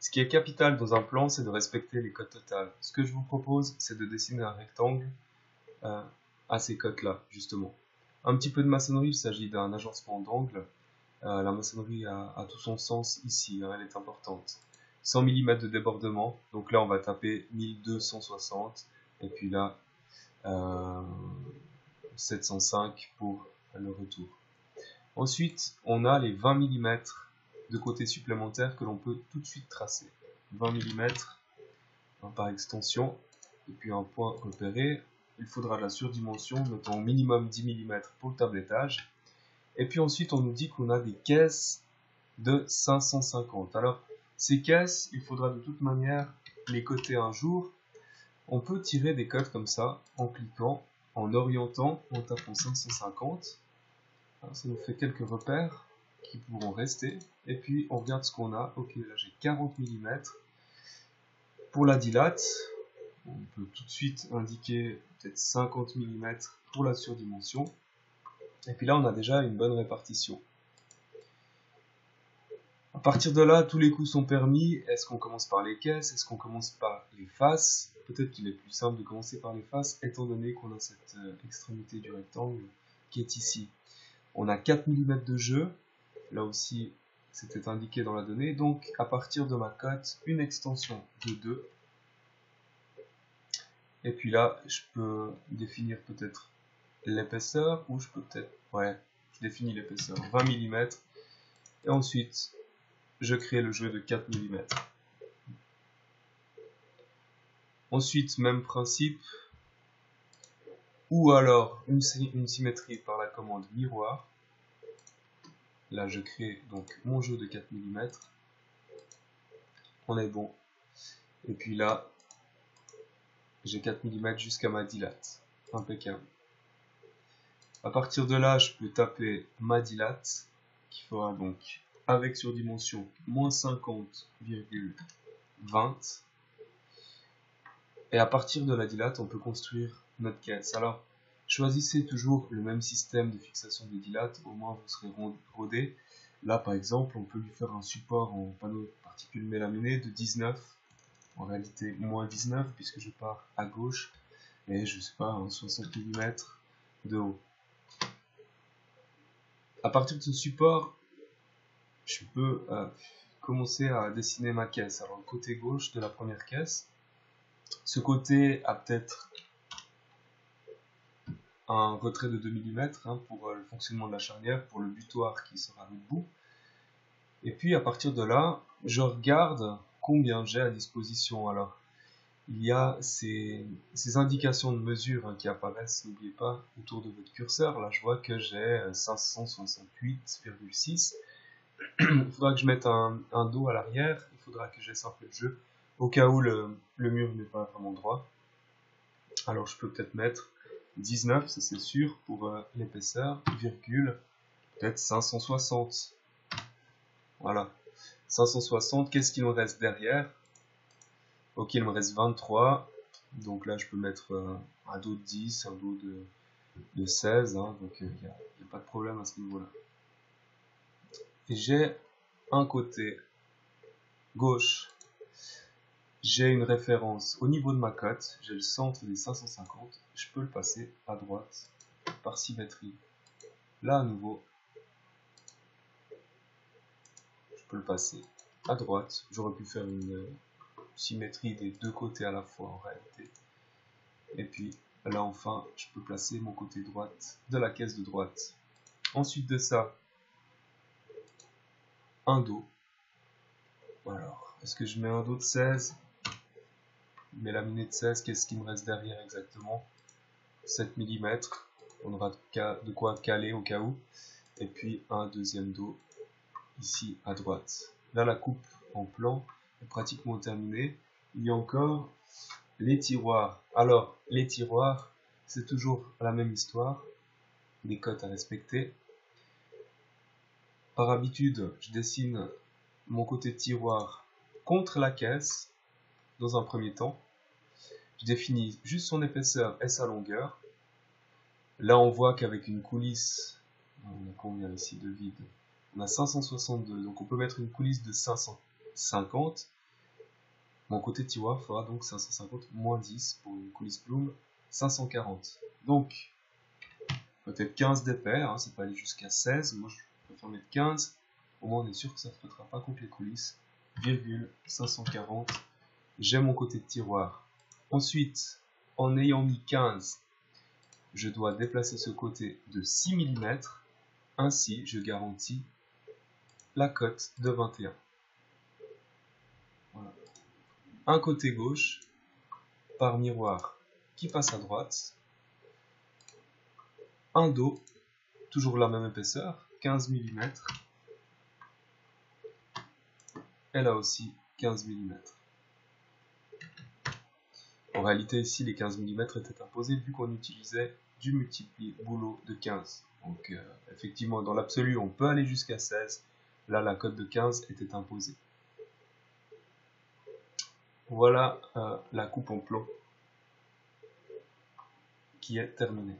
Ce qui est capital dans un plan, c'est de respecter les cotes totales. Ce que je vous propose, c'est de dessiner un rectangle à ces cotes-là, justement. Un petit peu de maçonnerie, il s'agit d'un agencement d'angle. La maçonnerie a tout son sens ici, hein, elle est importante. 100 mm de débordement, donc là on va taper 1260, et puis là 705 pour le retour. Ensuite, on a les 20 mm de côté supplémentaire que l'on peut tout de suite tracer. 20 mm par extension, et puis un point repéré. Il faudra de la surdimension, notons au minimum 10 mm pour le tablettage. Et puis ensuite, on nous dit qu'on a des caisses de 550. Alors, ces caisses, il faudra de toute manière les coter un jour. On peut tirer des codes comme ça, en cliquant, en orientant, en tapant 550. Alors, ça nous fait quelques repères qui pourront rester. Et puis, on regarde ce qu'on a. Ok, là j'ai 40 mm. Pour la dilate, on peut tout de suite indiquer peut-être 50 mm pour la surdimension. Et puis là, on a déjà une bonne répartition. À partir de là, tous les coups sont permis. Est-ce qu'on commence par les caisses? Est-ce qu'on commence par les faces? Peut-être qu'il est plus simple de commencer par les faces, étant donné qu'on a cette extrémité du rectangle qui est ici. On a 4 mm de jeu. Là aussi, c'était indiqué dans la donnée. Donc, à partir de ma cote, une extension de 2. Et puis là, je peux définir peut-être l'épaisseur, ou je peux peut-être... Ouais, je définis l'épaisseur, 20 mm. Et ensuite, je crée le jeu de 4 mm. Ensuite, même principe. Ou alors, une symétrie par la commande miroir. Là, je crée donc mon jeu de 4 mm. On est bon. Et puis là, j'ai 4 mm jusqu'à ma dilate. Impeccable. À partir de là, je peux taper ma dilate, qui fera donc, avec surdimension, moins 50,20. Et à partir de la dilate, on peut construire notre caisse. Alors, choisissez toujours le même système de fixation des dilates, au moins vous serez rodé. Là, par exemple, on peut lui faire un support en panneau de particules mélaminées de 19. En réalité, moins 19, puisque je pars à gauche. Et je sais pas, 60 mm de haut. À partir de ce support, je peux commencer à dessiner ma caisse. Alors, le côté gauche de la première caisse, ce côté a peut-être un retrait de 2 mm pour le fonctionnement de la charnière, pour le butoir qui sera le bout. Et puis, à partir de là, je regarde combien j'ai à disposition. Alors, il y a ces indications de mesure qui apparaissent, n'oubliez pas, autour de votre curseur. Là, je vois que j'ai 568,6. Il faudra que je mette un dos à l'arrière. Il faudra que j'essorte le jeu, au cas où le mur n'est pas vraiment droit. Alors, je peux peut-être mettre 19, ça c'est sûr, pour l'épaisseur, virgule, peut-être 560. Voilà. 560, qu'est-ce qu'il me reste derrière? Ok, il me reste 23. Donc là, je peux mettre un dos de 10, un dos de 16. Donc il n'y a pas de problème à ce niveau-là. Et j'ai un côté gauche. J'ai une référence au niveau de ma cote. J'ai le centre des 550. Je peux le passer à droite par symétrie. Là, à nouveau, je peux le passer à droite. J'aurais pu faire une symétrie des deux côtés à la fois en réalité. Et puis là enfin je peux placer mon côté droite de la caisse de droite. Ensuite de ça, un dos. Alors, est-ce que je mets un dos de 16? Mélaminé de 16, qu'est-ce qui me reste derrière exactement? 7 mm. On aura de quoi caler au cas où. Et puis un deuxième dos ici à droite. Là, la coupe en plan est pratiquement terminée. Il y a encore les tiroirs. Alors, les tiroirs, c'est toujours la même histoire. Des cotes à respecter. Par habitude, je dessine mon côté tiroir contre la caisse dans un premier temps. Je définis juste son épaisseur et sa longueur. Là, on voit qu'avec une coulisse, on a combien ici de vide? On a 562, donc on peut mettre une coulisse de 550. Mon côté tiroir fera donc 550 moins 10 pour une coulisse plume 540. Donc, peut-être 15 d'épais, hein, ça peut aller jusqu'à 16. Moi, je préfère mettre 15. Au moins, on est sûr que ça ne flottera pas contre les coulisses. Virgule 540. J'ai mon côté de tiroir. Ensuite, en ayant mis 15, je dois déplacer ce côté de 6 mm. Ainsi, je garantis la cote de 21. Voilà. Un côté gauche par miroir qui passe à droite. Un dos, toujours la même épaisseur, 15 mm. Et là aussi, 15 mm. En réalité, ici, les 15 mm étaient imposés vu qu'on utilisait du multipli boulot de 15. Donc, effectivement, dans l'absolu, on peut aller jusqu'à 16. Là, la cote de 15 était imposée. Voilà la coupe en plomb qui est terminée.